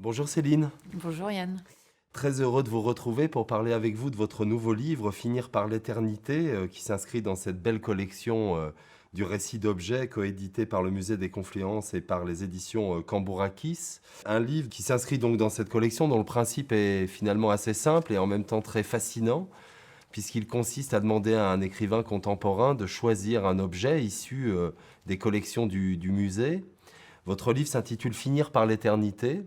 Bonjour Céline, Bonjour Yann. très heureux de vous retrouver pour parler avec vous de votre nouveau livre Finir par l'éternité, qui s'inscrit dans cette belle collection du récit d'objets coédité par le Musée des Confluences et par les éditions Cambourakis. Un livre qui s'inscrit donc dans cette collection dont le principe est finalement assez simple et en même temps très fascinant, puisqu'il consiste à demander à un écrivain contemporain de choisir un objet issu des collections du musée. Votre livre s'intitule Finir par l'éternité.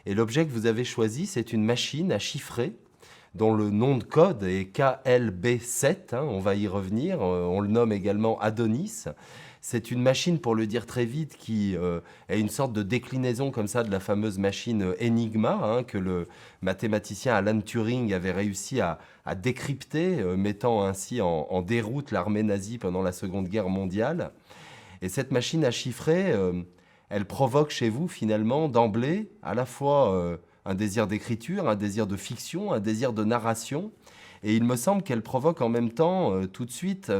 Et l'objet que vous avez choisi, c'est une machine à chiffrer dont le nom de code est KLB7, on va y revenir, on le nomme également Adonis. C'est une machine, pour le dire très vite, qui est une sorte de déclinaison comme ça de la fameuse machine Enigma, que le mathématicien Alan Turing avait réussi à décrypter, mettant ainsi en déroute l'armée nazie pendant la Seconde Guerre mondiale. Et cette machine à chiffrer, elle provoque chez vous finalement d'emblée à la fois un désir d'écriture, un désir de fiction, un désir de narration. Et il me semble qu'elle provoque en même temps tout de suite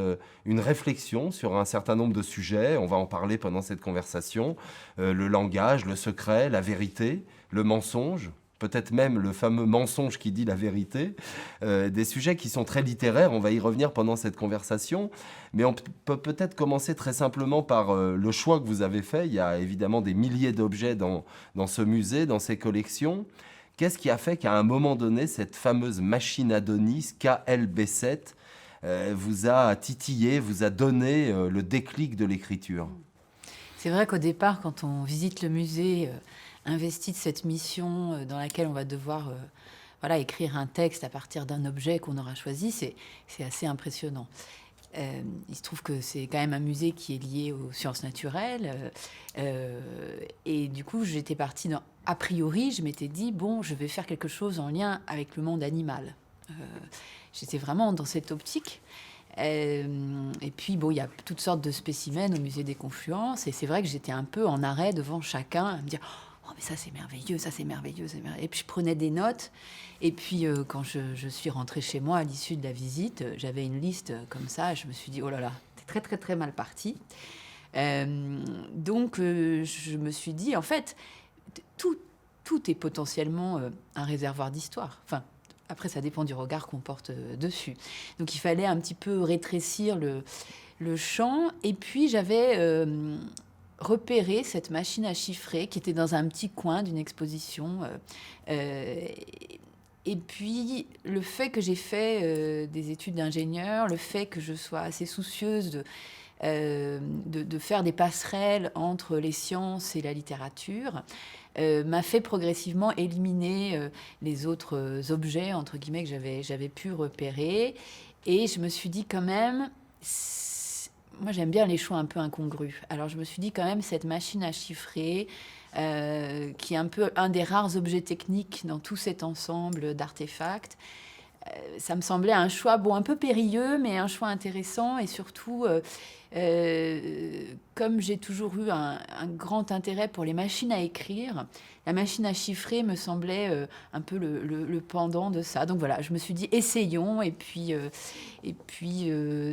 une réflexion sur un certain nombre de sujets. On va en parler pendant cette conversation. Le langage, le secret, la vérité, le mensonge, peut-être même le fameux mensonge qui dit la vérité. Des sujets qui sont très littéraires, on va y revenir pendant cette conversation. Mais on peut peut-être commencer très simplement par le choix que vous avez fait. Il y a évidemment des milliers d'objets dans ce musée, dans ces collections. Qu'est-ce qui a fait qu'à un moment donné, cette fameuse machine Adonis KLB7 vous a titillé, vous a donné le déclic de l'écriture? C'est vrai qu'au départ, quand on visite le musée, investi de cette mission dans laquelle on va devoir voilà, écrire un texte à partir d'un objet qu'on aura choisi, c'est assez impressionnant. Il se trouve que c'est quand même un musée qui est lié aux sciences naturelles. Et du coup, j'étais partie a priori, je m'étais dit, bon, je vais faire quelque chose en lien avec le monde animal. Euh, J'étais vraiment dans cette optique. Et puis, bon, il y a toutes sortes de spécimens au musée des Confluences. Et c'est vrai que j'étais un peu en arrêt devant chacun, à me dire, oh, mais ça, c'est merveilleux, ça, c'est merveilleux, c'est merveilleux. Et puis, je prenais des notes. Et puis, quand je suis rentrée chez moi à l'issue de la visite, j'avais une liste comme ça. Je me suis dit, oh là là, t'es très, très, très mal parti. Donc, je me suis dit, en fait, tout, tout est potentiellement un réservoir d'histoire. Enfin, après, ça dépend du regard qu'on porte dessus. Donc, il fallait un petit peu rétrécir le champ. Et puis, j'avais repéré cette machine à chiffrer qui était dans un petit coin d'une exposition. Euh, et puis, le fait que j'ai fait des études d'ingénieur, le fait que je sois assez soucieuse de faire des passerelles entre les sciences et la littérature, m'a fait progressivement éliminer les autres objets, entre guillemets, que j'avais pu repérer. Et je me suis dit quand même, moi j'aime bien les choix un peu incongrus. Alors je me suis dit quand même, cette machine à chiffrer, qui est un peu un des rares objets techniques dans tout cet ensemble d'artefacts, ça me semblait un choix bon, un peu périlleux, mais un choix intéressant. Et surtout, comme j'ai toujours eu un grand intérêt pour les machines à écrire, la machine à chiffrer me semblait un peu le pendant de ça. Donc voilà, je me suis dit, essayons. Et puis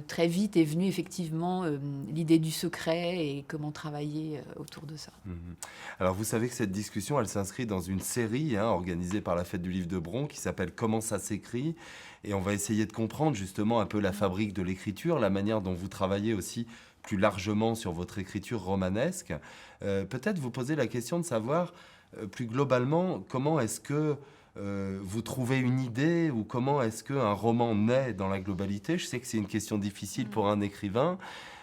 très vite est venue effectivement l'idée du secret et comment travailler autour de ça. Mhm. Alors vous savez que cette discussion, elle s'inscrit dans une série organisée par la Fête du Livre de Bron qui s'appelle Comment ça s'écrit. Et on va essayer de comprendre justement un peu la fabrique de l'écriture, la manière dont vous travaillez aussi plus largement sur votre écriture romanesque. Peut-être vous poser la question de savoir plus globalement comment est-ce que vous trouvez une idée ou comment est-ce qu'un roman naît dans la globalité. Je sais que c'est une question difficile pour un écrivain.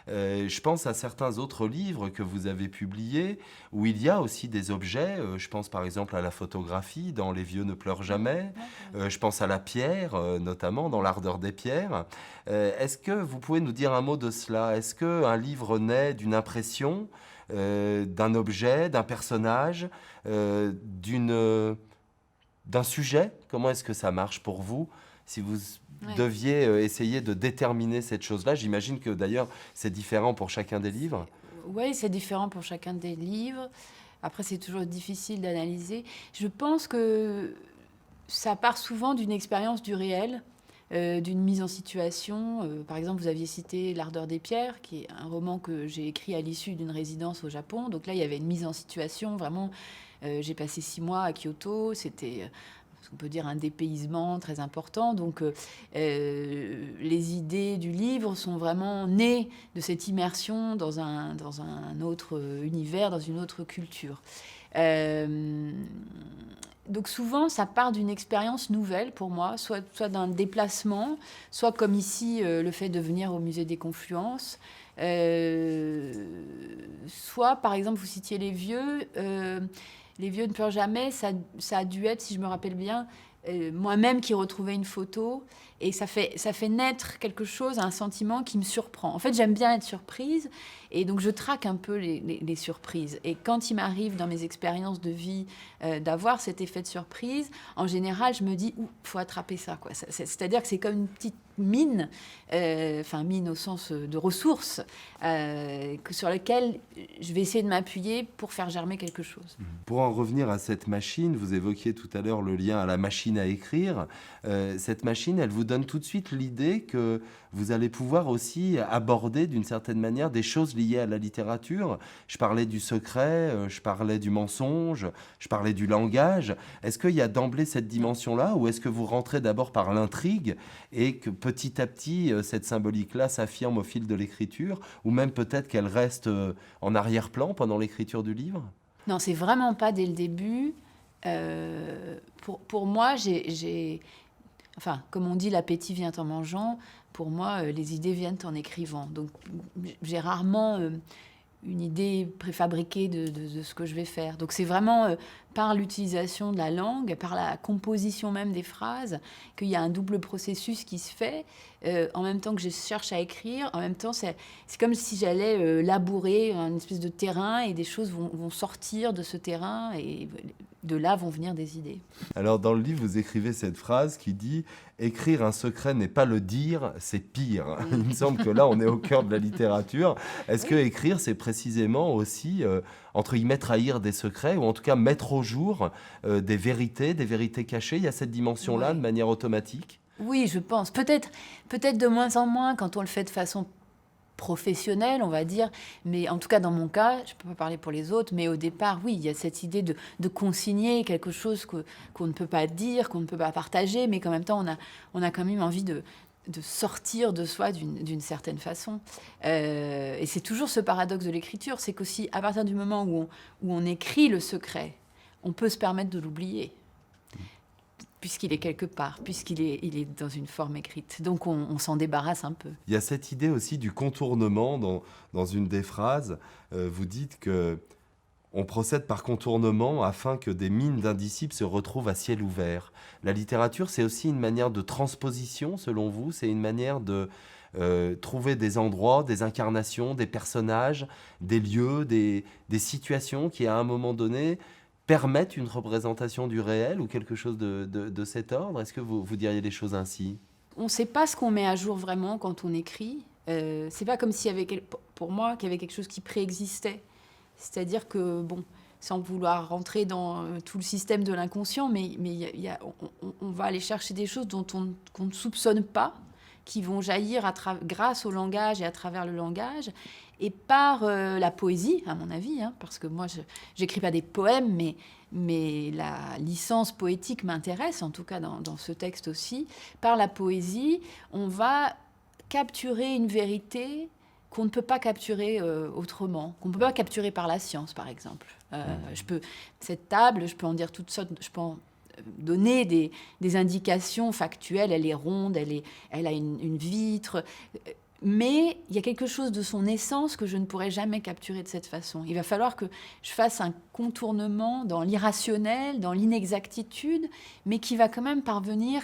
Je pense à certains autres livres que vous avez publiés où il y a aussi des objets. Je pense par exemple à la photographie dans Les vieux ne pleurent jamais. Je pense à la pierre, notamment dans L'ardeur des pierres. Est-ce que vous pouvez nous dire un mot de cela? Est-ce qu'un livre naît d'une impression, d'un objet, d'un personnage, d'un sujet? Comment est-ce que ça marche pour vous? Si vous Ouais. deviez essayer de déterminer cette chose-là, j'imagine que d'ailleurs c'est différent pour chacun des livres. Oui, c'est différent pour chacun des livres. Après, c'est toujours difficile d'analyser. Je pense que ça part souvent d'une expérience du réel. d'une mise en situation. Par exemple, vous aviez cité L'Ardeur des pierres, qui est un roman que j'ai écrit à l'issue d'une résidence au Japon. Donc là, il y avait une mise en situation, vraiment. J'ai passé 6 mois à Kyoto. C'était, on peut dire, un dépaysement très important. Donc, les idées du livre sont vraiment nées de cette immersion dans un autre univers, dans une autre culture. Donc souvent, ça part d'une expérience nouvelle pour moi, soit d'un déplacement, soit comme ici, le fait de venir au musée des Confluences, soit, par exemple, vous citiez Les Vieux. Les Vieux ne pleurent jamais, ça a dû être, si je me rappelle bien, moi-même qui retrouvais une photo, et ça fait naître quelque chose, un sentiment qui me surprend. En fait, j'aime bien être surprise, et donc je traque un peu les surprises. Et quand il m'arrive dans mes expériences de vie d'avoir cet effet de surprise, en général, je me dis, faut attraper ça, quoi. C'est-à-dire que c'est comme une petite mine, mine au sens de ressources, sur laquelle je vais essayer de m'appuyer pour faire germer quelque chose. Pour en revenir à cette machine, vous évoquiez tout à l'heure le lien à la machine à écrire. Cette machine, elle vous donne tout de suite l'idée que vous allez pouvoir aussi aborder d'une certaine manière des choses liées à la littérature. Je parlais du secret, je parlais du mensonge, je parlais du langage. Est-ce qu'il y a d'emblée cette dimension-là, ou est-ce que vous rentrez d'abord par l'intrigue et que petit à petit, cette symbolique-là s'affirme au fil de l'écriture, ou même peut-être qu'elle reste en arrière-plan pendant l'écriture du livre ? Non, c'est vraiment pas dès le début. Pour moi, comme on dit, l'appétit vient en mangeant. Pour moi, les idées viennent en écrivant. Donc, j'ai rarement une idée préfabriquée de ce que je vais faire. Donc, c'est vraiment par l'utilisation de la langue, par la composition même des phrases, qu'il y a un double processus qui se fait. En même temps que je cherche à écrire, en même temps, c'est comme si j'allais labourer une espèce de terrain, et des choses vont sortir de ce terrain, et de là vont venir des idées. Alors, dans le livre, vous écrivez cette phrase qui dit « Écrire un secret n'est pas le dire, c'est pire ». Il me semble que là, on est au cœur de la littérature. Est-ce que écrire, c'est précisément aussi, entre guillemets, trahir des secrets, ou en tout cas mettre au jour des vérités cachées? Il y a cette dimension-là, Oui. de manière automatique? Oui, je pense. Peut-être de moins en moins quand on le fait de façon professionnelle, on va dire. Mais en tout cas, dans mon cas, je ne peux pas parler pour les autres, mais au départ, oui, il y a cette idée de consigner quelque chose qu'on ne peut pas dire, qu'on ne peut pas partager, mais qu'en même temps, on a quand même envie de sortir de soi d'une certaine façon. Et c'est toujours ce paradoxe de l'écriture, c'est qu'aussi, à partir du moment où on écrit le secret, on peut se permettre de l'oublier, puisqu'il est quelque part, il est dans une forme écrite. Donc on s'en débarrasse un peu. Il y a cette idée aussi du contournement dans une des phrases. Vous dites que on procède par contournement afin que des mines d'indicibles se retrouvent à ciel ouvert. La littérature, c'est aussi une manière de transposition, selon vous? C'est une manière de trouver des endroits, des incarnations, des personnages, des lieux, des situations qui, à un moment donné, permettent une représentation du réel, ou quelque chose de cet ordre? Est-ce que vous diriez les choses ainsi? On ne sait pas ce qu'on met à jour vraiment quand on écrit. C'est pas comme s'il y avait, pour moi, qu'il y avait quelque chose qui préexistait. C'est-à-dire que, bon, sans vouloir rentrer dans tout le système de l'inconscient, mais on va aller chercher des choses qu'on ne soupçonne pas, qui vont jaillir grâce au langage et à travers le langage, et par la poésie, à mon avis, parce que moi, je n'écris pas des poèmes, mais la licence poétique m'intéresse, en tout cas dans ce texte aussi. Par la poésie, on va capturer une vérité qu'on ne peut pas capturer autrement, qu'on ne peut pas capturer par la science, par exemple. Cette table, je peux en dire toutes sortes, je peux en donner des indications factuelles. Elle est ronde, elle a une vitre, mais il y a quelque chose de son essence que je ne pourrais jamais capturer de cette façon. Il va falloir que je fasse un contournement dans l'irrationnel, dans l'inexactitude, mais qui va quand même parvenir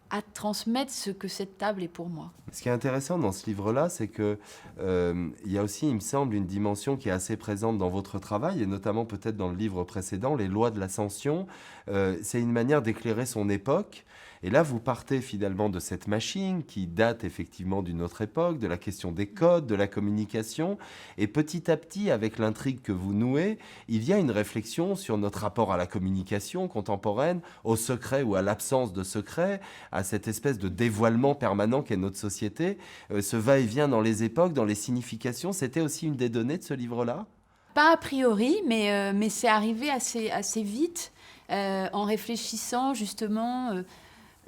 à transmettre ce que cette table est pour moi. Ce qui est intéressant dans ce livre-là, c'est que il y a aussi, il me semble, une dimension qui est assez présente dans votre travail, et notamment peut-être dans le livre précédent, Les lois de l'ascension. C'est une manière d'éclairer son époque. Et là, vous partez finalement de cette machine qui date effectivement d'une autre époque, de la question des codes, de la communication. Et petit à petit, avec l'intrigue que vous nouez, il y a une réflexion sur notre rapport à la communication contemporaine, au secret ou à l'absence de secret, à cette espèce de dévoilement permanent qu'est notre société. Ce va-et-vient dans les époques, dans les significations, c'était aussi une des données de ce livre-là? Pas a priori, mais c'est arrivé assez vite en réfléchissant justement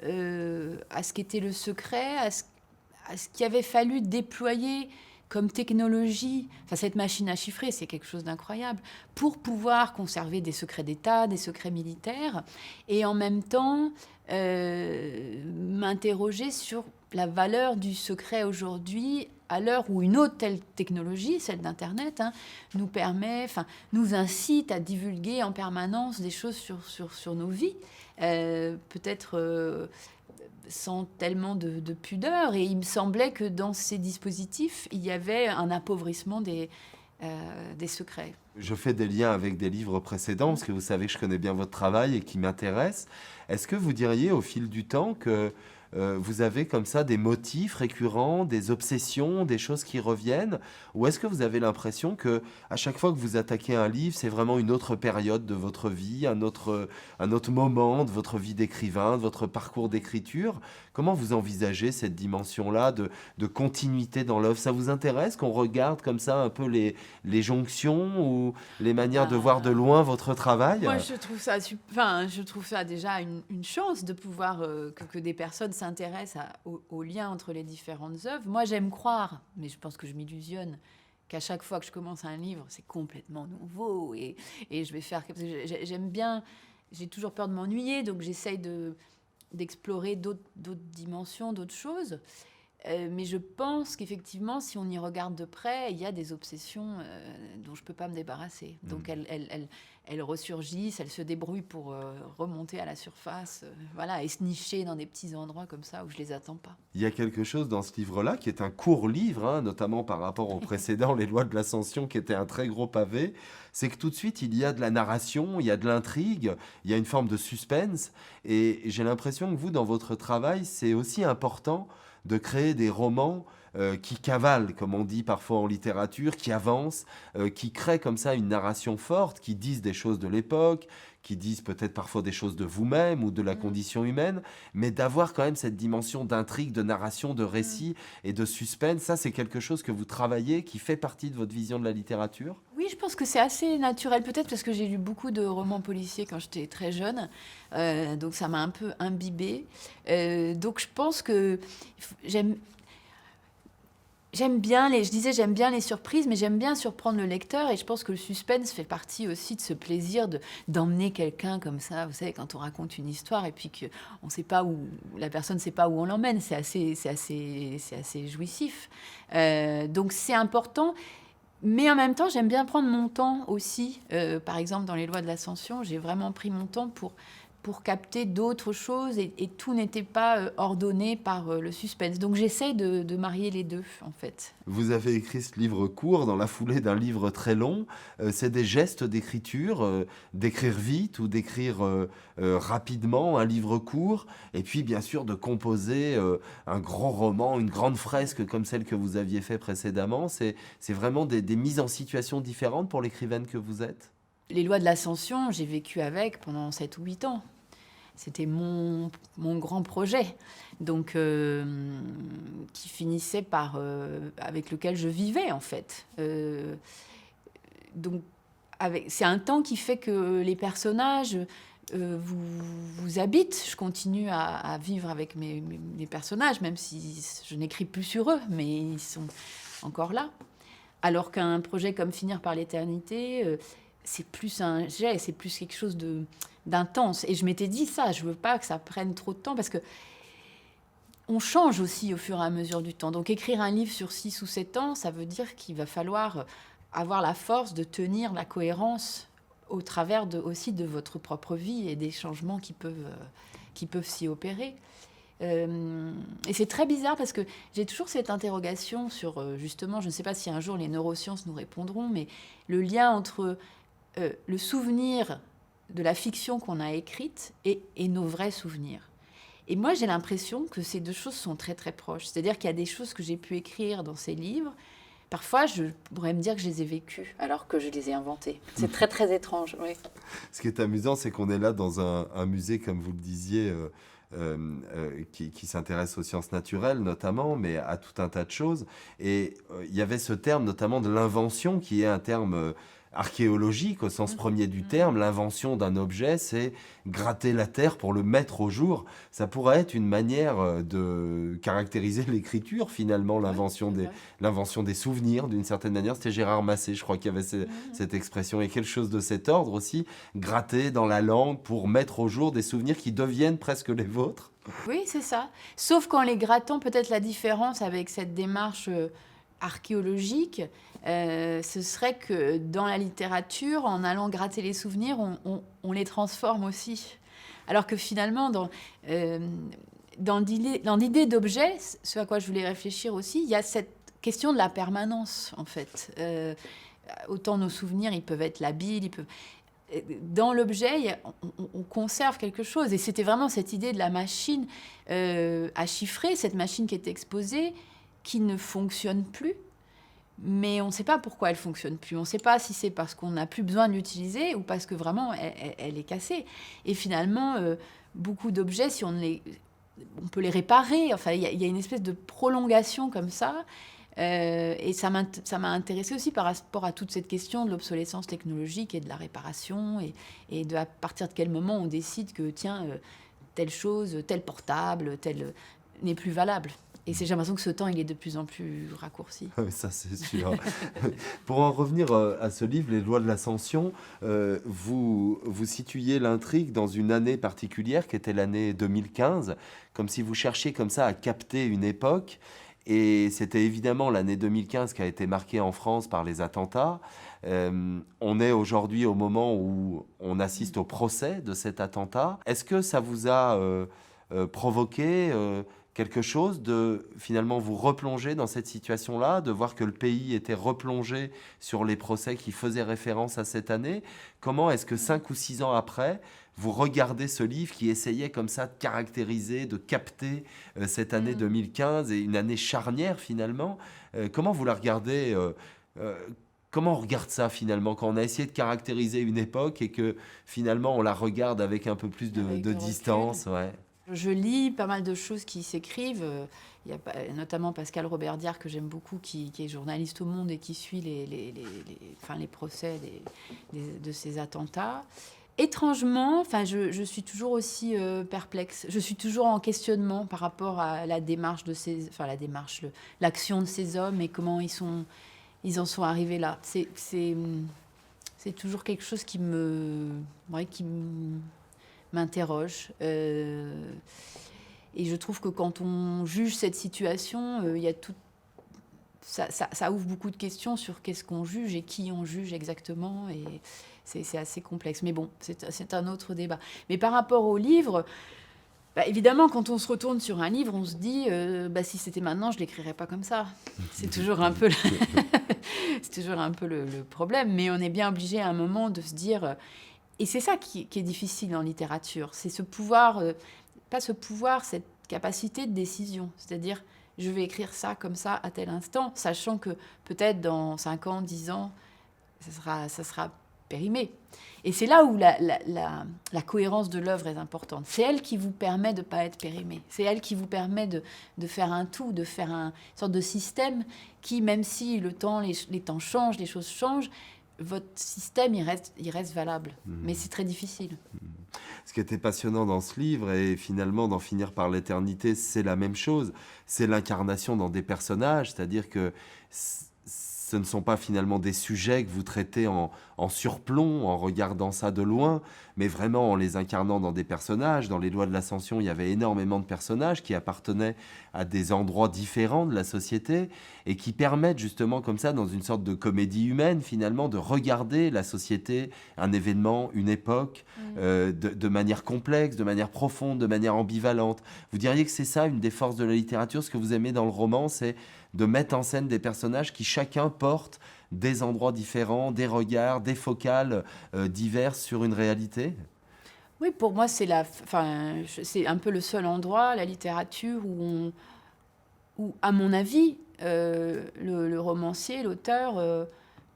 à ce qu'était le secret, à ce qu'il avait fallu déployer comme technologie. Enfin, cette machine à chiffrer, c'est quelque chose d'incroyable, pour pouvoir conserver des secrets d'État, des secrets militaires, et en même temps m'interroger sur la valeur du secret aujourd'hui, à l'heure où une autre telle technologie, celle d'Internet, nous permet, enfin, nous incite à divulguer en permanence des choses sur nos vies, peut-être sans tellement de pudeur. Et il me semblait que dans ces dispositifs, il y avait un appauvrissement des secrets. Je fais des liens avec des livres précédents, parce que vous savez que je connais bien votre travail et qui m'intéresse. Est-ce que vous diriez au fil du temps que vous avez comme ça des motifs récurrents, des obsessions, des choses qui reviennent? Ou est-ce que vous avez l'impression que à chaque fois que vous attaquez un livre, c'est vraiment une autre période de votre vie, un autre moment de votre vie d'écrivain, de votre parcours d'écriture? Comment vous envisagez cette dimension-là de continuité dans l'œuvre? Ça vous intéresse qu'on regarde comme ça un peu les jonctions ou les manières de voir de loin votre travail? Moi, je trouve ça déjà une chance de pouvoir que des personnes s'intéressent au lien entre les différentes œuvres. Moi, j'aime croire, mais je pense que je m'illusionne, qu'à chaque fois que je commence un livre, c'est complètement nouveau et je vais faire... J'aime bien... J'ai toujours peur de m'ennuyer, donc j'essaye d'explorer d'autres dimensions, d'autres choses. Mais je pense qu'effectivement, si on y regarde de près, il y a des obsessions dont je ne peux pas me débarrasser. Donc elles ressurgissent, elles se débrouillent pour remonter à la surface, voilà, et se nicher dans des petits endroits comme ça où je ne les attends pas. Il y a quelque chose dans ce livre-là qui est un court livre, notamment par rapport au précédent, Les Lois de l'Ascension, qui était un très gros pavé. C'est que tout de suite, il y a de la narration, il y a de l'intrigue, il y a une forme de suspense. Et j'ai l'impression que vous, dans votre travail, c'est aussi important de créer des romans qui cavalent, comme on dit parfois en littérature, qui avancent, qui créent comme ça une narration forte, qui disent des choses de l'époque, qui disent peut-être parfois des choses de vous-même ou de la condition humaine, mais d'avoir quand même cette dimension d'intrigue, de narration, de récit et de suspense. Ça, c'est quelque chose que vous travaillez, qui fait partie de votre vision de la littérature? Oui, je pense que c'est assez naturel, peut-être parce que j'ai lu beaucoup de romans policiers quand j'étais très jeune, donc ça m'a un peu imbibée. Donc je pense que j'aime bien j'aime bien les surprises, mais j'aime bien surprendre le lecteur, et je pense que le suspense fait partie aussi de ce plaisir d'emmener quelqu'un comme ça, vous savez, quand on raconte une histoire et puis que on sait pas où, la personne ne sait pas où on l'emmène, c'est assez jouissif. Donc c'est important. Mais en même temps, j'aime bien prendre mon temps aussi. Par exemple, dans les Lois de l'Ascension, j'ai vraiment pris mon temps pour capter d'autres choses, et tout n'était pas ordonné par le suspense. Donc j'essaie de marier les deux, en fait. Vous avez écrit ce livre court dans la foulée d'un livre très long. C'est des gestes d'écriture, d'écrire vite ou d'écrire rapidement un livre court, et puis bien sûr de composer un grand roman, une grande fresque comme celle que vous aviez fait précédemment. C'est vraiment des mises en situation différentes pour l'écrivaine que vous êtes? Les Lois de l'Ascension, j'ai vécu avec pendant 7 ou 8 ans. C'était mon grand projet, donc qui finissait avec lequel je vivais, en fait. Donc c'est un temps qui fait que les personnages vous habitent. Je continue à vivre avec mes personnages, même si je n'écris plus sur eux, mais ils sont encore là. Alors qu'un projet comme Finir par l'éternité... c'est plus un jet, c'est plus quelque chose d'intense. Et je m'étais dit ça, je veux pas que ça prenne trop de temps, parce que on change aussi au fur et à mesure du temps. Donc écrire un livre sur 6 ou 7 ans, ça veut dire qu'il va falloir avoir la force de tenir la cohérence au travers aussi de votre propre vie et des changements qui peuvent s'y opérer. Et c'est très bizarre, parce que j'ai toujours cette interrogation sur, justement, je ne sais pas si un jour les neurosciences nous répondront, mais le lien entre le souvenir de la fiction qu'on a écrite et nos vrais souvenirs. Et moi, j'ai l'impression que ces deux choses sont très, très proches. C'est-à-dire qu'il y a des choses que j'ai pu écrire dans ces livres. Parfois, je pourrais me dire que je les ai vécues, alors que je les ai inventées. C'est très, très étrange, oui. Ce qui est amusant, c'est qu'on est là dans un musée, comme vous le disiez, qui s'intéresse aux sciences naturelles notamment, mais à tout un tas de choses. Et il y avait ce terme notamment de l'invention, qui est un terme archéologique au sens premier du terme. L'invention d'un objet, c'est gratter la terre pour le mettre au jour. Ça pourrait être une manière de caractériser l'écriture, finalement, l'invention des souvenirs, d'une certaine manière. C'était Gérard Massé, je crois, qui avait cette expression. Et quelque chose de cet ordre aussi, gratter dans la langue pour mettre au jour des souvenirs qui deviennent presque les vôtres. Oui, c'est ça. Sauf qu'en les grattant, peut-être la différence avec cette démarche archéologique, ce serait que dans la littérature, en allant gratter les souvenirs, on les transforme aussi. Alors que finalement, dans l'idée d'objet, ce à quoi je voulais réfléchir aussi, il y a cette question de la permanence, en fait. Autant nos souvenirs, ils peuvent être labiles, dans l'objet, on conserve quelque chose. Et c'était vraiment cette idée de la machine à chiffrer, cette machine qui est exposée, qui ne fonctionne plus. Mais on ne sait pas pourquoi elle ne fonctionne plus. On ne sait pas si c'est parce qu'on n'a plus besoin de l'utiliser ou parce que vraiment elle est cassée. Et finalement, beaucoup d'objets, si on peut les réparer. Enfin, il y a une espèce de prolongation comme ça. Et ça m'a intéressée aussi par rapport à toute cette question de l'obsolescence technologique et de la réparation et à partir de quel moment on décide que, tiens, telle chose, tel portable, tel n'est plus valable. Et j'ai l'impression que ce temps, il est de plus en plus raccourci. Ça, c'est sûr. Pour en revenir à ce livre, Les lois de l'ascension, vous situiez l'intrigue dans une année particulière qui était l'année 2015, comme si vous cherchiez comme ça à capter une époque. Et c'était évidemment l'année 2015 qui a été marquée en France par les attentats. On est aujourd'hui au moment où on assiste au procès de cet attentat. Est-ce que ça vous a provoqué quelque chose de finalement vous replonger dans cette situation-là, de voir que le pays était replongé sur les procès qui faisaient référence à cette année? Comment est-ce que 5 ou 6 ans après, vous regardez ce livre qui essayait comme ça de caractériser, de capter cette année 2015 et une année charnière finalement? Comment vous la regardez Comment on regarde ça finalement quand on a essayé de caractériser une époque et que finalement on la regarde avec un peu plus de distance, ouais. Je lis pas mal de choses qui s'écrivent. Il y a notamment Pascal Robert Diard, que j'aime beaucoup, qui est journaliste au Monde et qui suit les procès de ces attentats. Étrangement, je suis toujours aussi perplexe. Je suis toujours en questionnement par rapport à la démarche l'action de ces hommes et comment ils en sont arrivés là. C'est toujours quelque chose qui m'interroge. Et je trouve que quand on juge cette situation, il y a tout. Ça ouvre beaucoup de questions sur qu'est-ce qu'on juge et qui on juge exactement. Et c'est assez complexe. Mais bon, c'est un autre débat. Mais par rapport au livre, évidemment, quand on se retourne sur un livre, on se dit si c'était maintenant, je ne l'écrirais pas comme ça. C'est toujours un peu le problème. Mais on est bien obligé à un moment de se dire... Et c'est ça qui est difficile en littérature. C'est ce pouvoir, cette capacité de décision. C'est-à-dire, je vais écrire ça comme ça à tel instant, sachant que peut-être dans 5 ans, 10 ans, ça sera périmé. Et c'est là où la cohérence de l'œuvre est importante. C'est elle qui vous permet de ne pas être périmé. C'est elle qui vous permet de faire un tout, de faire une sorte de système qui, même si les temps changent, les choses changent, votre système, il reste valable. Mais c'est très difficile. Ce qui était passionnant dans ce livre, et finalement d'en finir par l'éternité, c'est la même chose. C'est l'incarnation dans des personnages, c'est-à-dire que ce ne sont pas finalement des sujets que vous traitez en surplomb, en regardant ça de loin, mais vraiment en les incarnant dans des personnages. Dans les lois de l'ascension, il y avait énormément de personnages qui appartenaient à des endroits différents de la société et qui permettent justement comme ça, dans une sorte de comédie humaine finalement, de regarder la société, un événement, une époque, de manière complexe, de manière profonde, de manière ambivalente. Vous diriez que c'est ça une des forces de la littérature, ce que vous aimez dans le roman, c'est de mettre en scène des personnages qui chacun portent des endroits différents, des regards, des focales diverses sur une réalité? Oui, pour moi, c'est un peu le seul endroit, la littérature, où à mon avis, le romancier, l'auteur,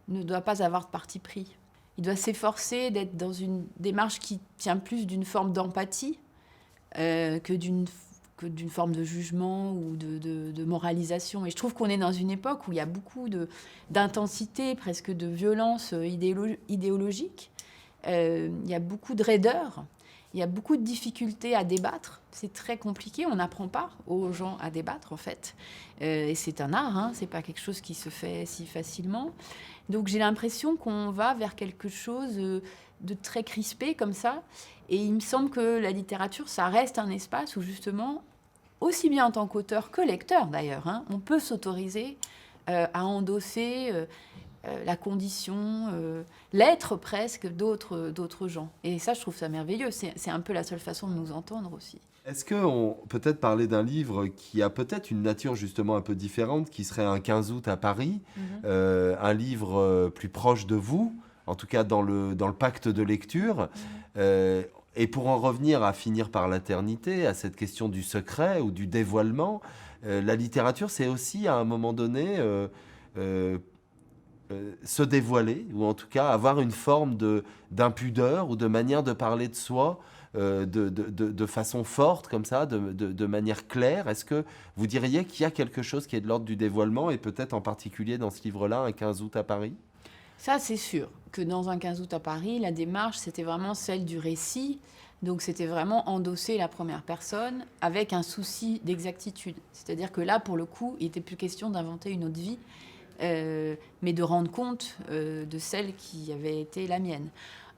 ne doit pas avoir de parti pris. Il doit s'efforcer d'être dans une démarche qui tient plus d'une forme d'empathie que d'une forme de jugement ou de moralisation. Et je trouve qu'on est dans une époque où il y a beaucoup d'intensité, presque de violence idéologique. Il y a beaucoup de raideur. Il y a beaucoup de difficultés à débattre. C'est très compliqué. On n'apprend pas aux gens à débattre, en fait. Et c'est un art, hein. C'est pas quelque chose qui se fait si facilement. Donc j'ai l'impression qu'on va vers quelque chose de très crispé comme ça. Et il me semble que la littérature, ça reste un espace où justement, aussi bien en tant qu'auteur que lecteur d'ailleurs, hein, on peut s'autoriser à endosser la condition, l'être presque d'autres gens. Et ça, je trouve ça merveilleux. C'est un peu la seule façon de nous entendre aussi. Est-ce qu'on peut peut-être parler d'un livre qui a peut-être une nature justement un peu différente, qui serait un 15 août à Paris, un livre plus proche de vous, en tout cas dans le pacte de lecture. Et pour en revenir à finir par l'éternité, à cette question du secret ou du dévoilement, la littérature, c'est aussi à un moment donné euh, se dévoiler, ou en tout cas avoir une forme d'impudeur ou de manière de parler de soi de façon forte, comme ça, de manière claire. Est-ce que vous diriez qu'il y a quelque chose qui est de l'ordre du dévoilement, et peut-être en particulier dans ce livre-là, un 15 août à Paris? Ça, c'est sûr que dans un 15 août à Paris, la démarche, c'était vraiment celle du récit. Donc, c'était vraiment endosser la première personne avec un souci d'exactitude. C'est-à-dire que là, pour le coup, il n'était plus question d'inventer une autre vie, mais de rendre compte de celle qui avait été la mienne.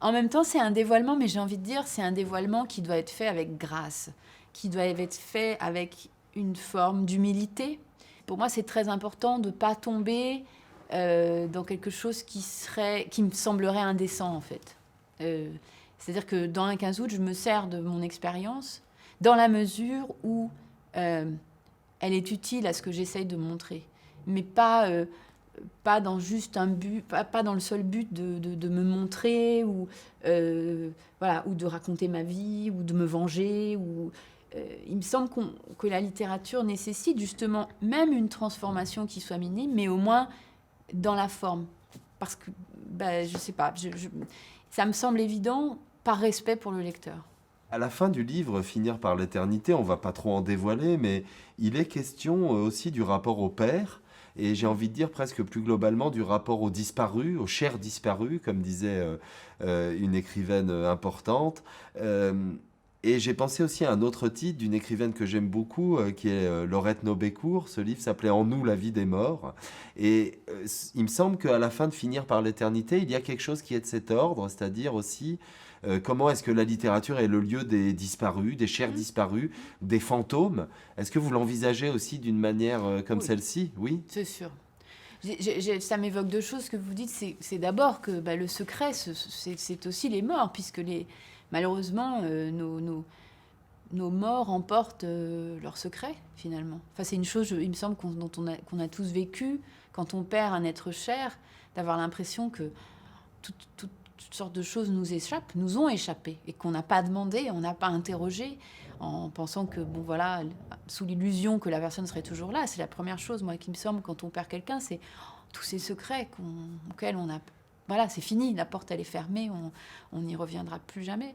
En même temps, c'est un dévoilement, mais j'ai envie de dire, c'est un dévoilement qui doit être fait avec grâce, qui doit être fait avec une forme d'humilité. Pour moi, c'est très important de ne pas tomber dans quelque chose qui me semblerait indécent, en fait. C'est-à-dire que dans un 15 août, je me sers de mon expérience dans la mesure où elle est utile à ce que j'essaye de montrer, mais pas dans juste un but, pas dans le seul but de me montrer ou voilà, ou de raconter ma vie ou de me venger. Il me semble que la littérature nécessite justement même une transformation qui soit minime, mais au moins dans la forme. Parce que, je sais pas, ça me semble évident par respect pour le lecteur. À la fin du livre, Finir par l'éternité, on va pas trop en dévoiler, mais il est question aussi du rapport au père, et j'ai envie de dire presque plus globalement du rapport aux disparus, aux chers disparus, comme disait une écrivaine importante. Et j'ai pensé aussi à un autre titre d'une écrivaine que j'aime beaucoup, qui est Laurette Nobécourt. Ce livre s'appelait En nous, la vie des morts. Et il me semble qu'à la fin de Finir par l'éternité, il y a quelque chose qui est de cet ordre, c'est-à-dire aussi comment est-ce que la littérature est le lieu des disparus, des chers disparus, des fantômes. Est-ce que vous l'envisagez aussi d'une manière comme Oui, celle-ci? Oui. c'est sûr. Ça m'évoque deux choses que vous dites. C'est d'abord que le secret, c'est aussi les morts, puisque malheureusement, nos morts emportent leurs secrets, finalement. Enfin, c'est une chose, il me semble, qu'on a tous vécu, quand on perd un être cher, d'avoir l'impression que toutes sortes de choses nous ont échappé, et qu'on n'a pas demandé, on n'a pas interrogé, en pensant que, bon, voilà, sous l'illusion que la personne serait toujours là. C'est la première chose, moi, qui me semble, quand on perd quelqu'un, c'est tous ces secrets auxquels on a... Voilà, c'est fini, la porte, elle est fermée, on n'y reviendra plus jamais.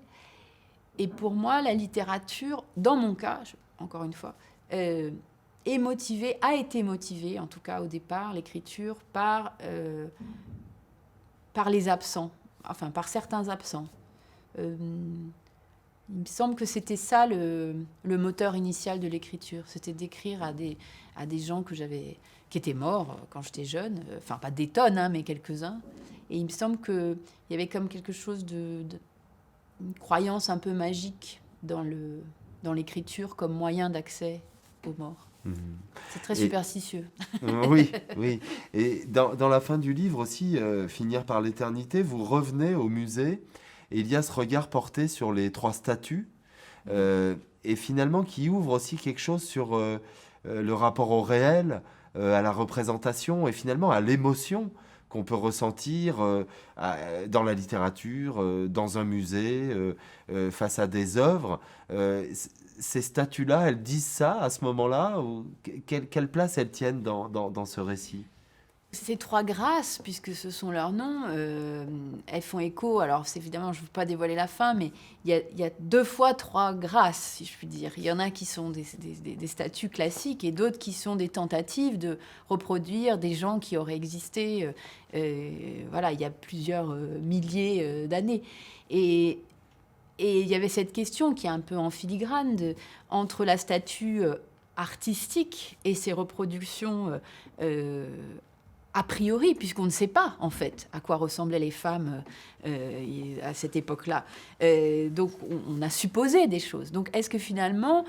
Et pour moi, la littérature, dans mon cas, encore une fois, a été motivée, en tout cas au départ, l'écriture, par les absents, enfin par certains absents. Il me semble que c'était ça le moteur initial de l'écriture. C'était d'écrire à des gens qui étaient morts quand j'étais jeune. Enfin, pas des tonnes, hein, mais quelques-uns. Et il me semble qu'il y avait comme quelque chose une croyance un peu magique dans l'écriture comme moyen d'accès aux morts. C'est très superstitieux. Oui, oui. Et dans la fin du livre aussi, Finir par l'éternité, vous revenez au musée et il y a ce regard porté sur les trois statues et finalement qui ouvre aussi quelque chose sur le rapport au réel, à la représentation et finalement à l'émotion. qu'on peut ressentir dans la littérature, dans un musée, face à des œuvres. Ces statues-là, elles disent ça à ce moment-là ou quelle place elles tiennent dans ce récit? Ces trois grâces, puisque ce sont leurs noms, elles font écho. Alors, évidemment, je ne veux pas dévoiler la fin, mais il y a deux fois trois grâces, si je puis dire. Il y en a qui sont des statues classiques et d'autres qui sont des tentatives de reproduire des gens qui auraient existé voilà, il y a plusieurs milliers d'années. Et il y avait cette question qui est un peu en filigrane entre la statue artistique et ses reproductions a priori, puisqu'on ne sait pas, en fait, à quoi ressemblaient les femmes à cette époque-là. Donc, on a supposé des choses. Donc, est-ce que finalement,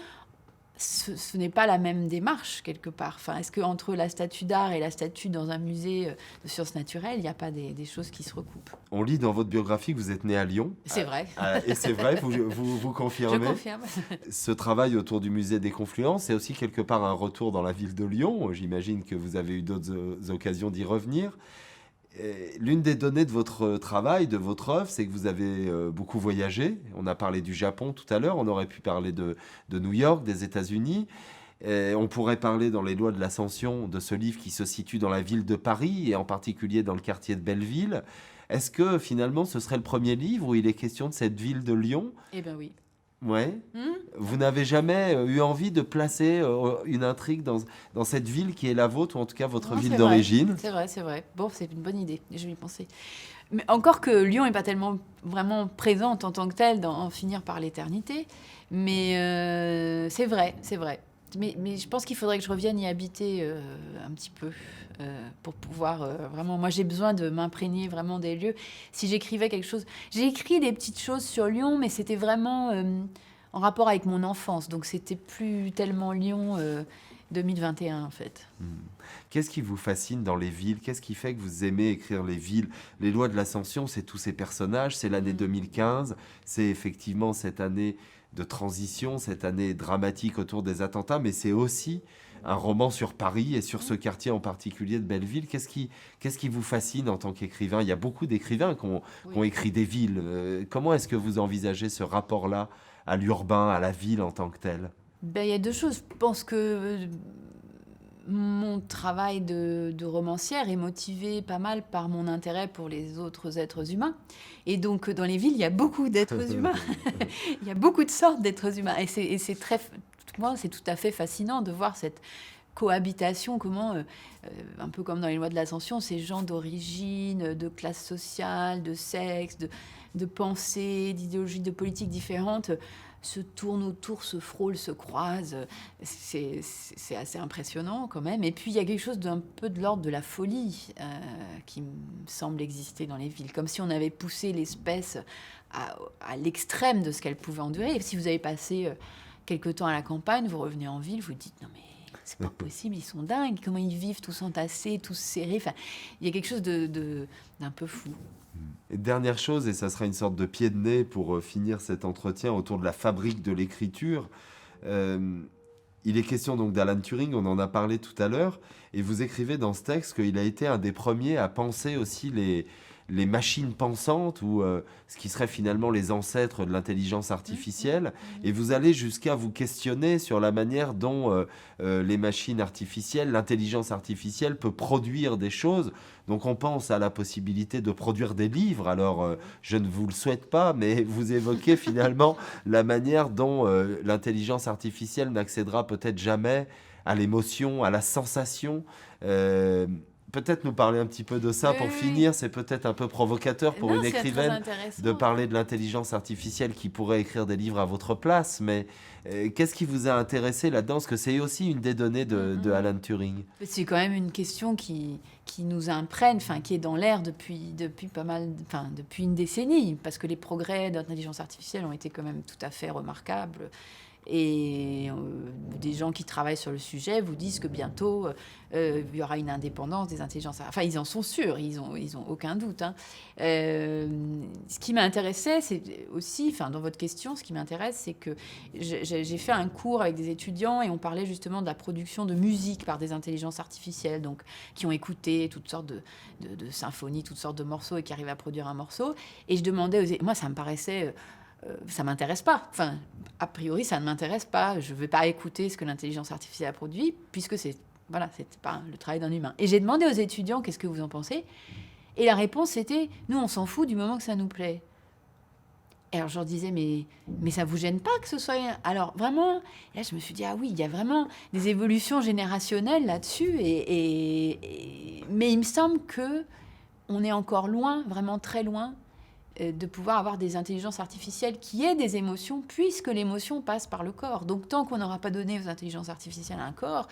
ce n'est pas la même démarche, quelque part? Enfin, est-ce qu'entre la statue d'art et la statue dans un musée de sciences naturelles, il n'y a pas des choses qui se recoupent? On lit dans votre biographie que vous êtes né à Lyon. C'est vrai. Et c'est vrai, vous confirmez? Je confirme. Ce travail autour du musée des Confluences, c'est aussi quelque part un retour dans la ville de Lyon. J'imagine que vous avez eu d'autres occasions d'y revenir. L'une des données de votre travail, de votre œuvre, c'est que vous avez beaucoup voyagé. On a parlé du Japon tout à l'heure, on aurait pu parler de New York, des États-Unis. On pourrait parler dans les lois de l'Ascension de ce livre qui se situe dans la ville de Paris et en particulier dans le quartier de Belleville. Est-ce que finalement ce serait le premier livre où il est question de cette ville de Lyon? Eh bien oui. Ouais. Vous n'avez jamais eu envie de placer une intrigue dans cette ville qui est la vôtre, ou en tout cas votre ville d'origine? C'est vrai, c'est vrai. Bon, c'est une bonne idée, je vais y penser. Mais encore que Lyon n'est pas tellement vraiment présente en tant que telle en finir par l'éternité. Mais c'est vrai, c'est vrai. Mais je pense qu'il faudrait que je revienne y habiter un petit peu pour pouvoir vraiment... Moi, j'ai besoin de m'imprégner vraiment des lieux. Si j'écrivais quelque chose... J'ai écrit des petites choses sur Lyon, mais c'était vraiment en rapport avec mon enfance. Donc, c'était plus tellement Lyon 2021, en fait. Qu'est-ce qui vous fascine dans les villes? Qu'est-ce qui fait que vous aimez écrire les villes? Les lois de l'Ascension, c'est tous ces personnages. C'est l'année 2015. C'est effectivement cette année de transition, cette année dramatique autour des attentats, mais c'est aussi un roman sur Paris et sur ce quartier en particulier de Belleville. Qu'est-ce qui vous fascine en tant qu'écrivain? Il y a beaucoup d'écrivains qui ont écrit des villes. Comment est-ce que vous envisagez ce rapport-là à l'urbain, à la ville en tant que tel? Ben, il y a deux choses. Je pense que mon travail de romancière est motivé pas mal par mon intérêt pour les autres êtres humains. Et donc, dans les villes, il y a beaucoup d'êtres humains. Il y a beaucoup de sortes d'êtres humains. Et c'est très... Moi, c'est tout à fait fascinant de voir cette cohabitation, comment, un peu comme dans les lois de l'Ascension, ces gens d'origine, de classe sociale, de sexe, de pensée, d'idéologie, de politique différentes, se tournent autour, se frôlent, se croisent. C'est assez impressionnant quand même. Et puis il y a quelque chose d'un peu de l'ordre de la folie qui me semble exister dans les villes, comme si on avait poussé l'espèce à l'extrême de ce qu'elle pouvait endurer. Et si vous avez passé quelque temps à la campagne, vous revenez en ville, vous dites non mais c'est pas possible, ils sont dingues, comment ils vivent tous entassés, tous serrés. Enfin, il y a quelque chose d'un peu fou. Et dernière chose, et ça sera une sorte de pied de nez pour finir cet entretien autour de la fabrique de l'écriture. Il est question donc d'Alan Turing, on en a parlé tout à l'heure, et vous écrivez dans ce texte qu'il a été un des premiers à penser aussi les machines pensantes, ou ce qui serait finalement les ancêtres de l'intelligence artificielle, et vous allez jusqu'à vous questionner sur la manière dont les machines artificielles, l'intelligence artificielle peut produire des choses. Donc on pense à la possibilité de produire des livres. Alors je ne vous le souhaite pas, mais vous évoquez finalement la manière dont l'intelligence artificielle n'accédera peut-être jamais à l'émotion, à la sensation. Peut-être nous parler un petit peu de ça pour finir. C'est peut-être un peu provocateur pour une écrivaine de parler de l'intelligence artificielle qui pourrait écrire des livres à votre place. Mais qu'est-ce qui vous a intéressé là-dedans? Parce que c'est aussi une des données de Alan Turing. C'est quand même une question qui nous imprègne, enfin, qui est dans l'air depuis pas mal, enfin, depuis une décennie, parce que les progrès de l'intelligence artificielle ont été quand même tout à fait remarquables. Et des gens qui travaillent sur le sujet vous disent que bientôt, il y aura une indépendance des intelligences. Enfin, ils en sont sûrs, ils ont aucun doute. Hein. Ce qui m'intéressait, c'est aussi, enfin, dans votre question, ce qui m'intéresse, c'est que j'ai fait un cours avec des étudiants et on parlait justement de la production de musique par des intelligences artificielles, donc qui ont écouté toutes sortes de symphonies, toutes sortes de morceaux et qui arrivent à produire un morceau. Et je demandais, moi, ça me paraissait... ça m'intéresse pas. Enfin, a priori, ça ne m'intéresse pas. Je ne vais pas écouter ce que l'intelligence artificielle a produit, puisque c'est pas le travail d'un humain. Et j'ai demandé aux étudiants, qu'est-ce que vous en pensez? Et la réponse, c'était, nous, on s'en fout du moment que ça nous plaît. Et alors, je leur disais, mais ça vous gêne pas que ce soit... Alors, vraiment, là, je me suis dit, ah oui, il y a vraiment des évolutions générationnelles là-dessus. Mais il me semble que on est encore loin, vraiment très loin, de pouvoir avoir des intelligences artificielles qui aient des émotions, puisque l'émotion passe par le corps. Donc, tant qu'on n'aura pas donné aux intelligences artificielles un corps,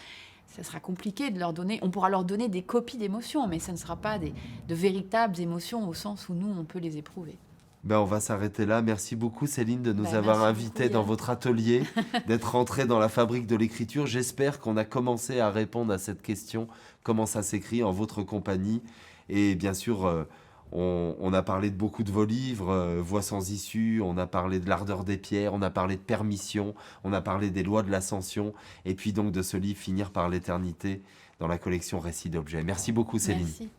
ça sera compliqué de leur donner... On pourra leur donner des copies d'émotions, mais ça ne sera pas de véritables émotions au sens où nous, on peut les éprouver. Ben, on va s'arrêter là. Merci beaucoup, Céline, de nous avoir invités dans votre atelier, d'être rentrée dans la fabrique de l'écriture. J'espère qu'on a commencé à répondre à cette question, comment ça s'écrit en votre compagnie. Et bien sûr... On a parlé de beaucoup de vos livres, Voix sans issue, on a parlé de l'ardeur des pierres, on a parlé de permission, on a parlé des lois de l'ascension, et puis donc de ce livre Finir par l'éternité dans la collection Récits d'objets. Merci beaucoup, Céline. Merci.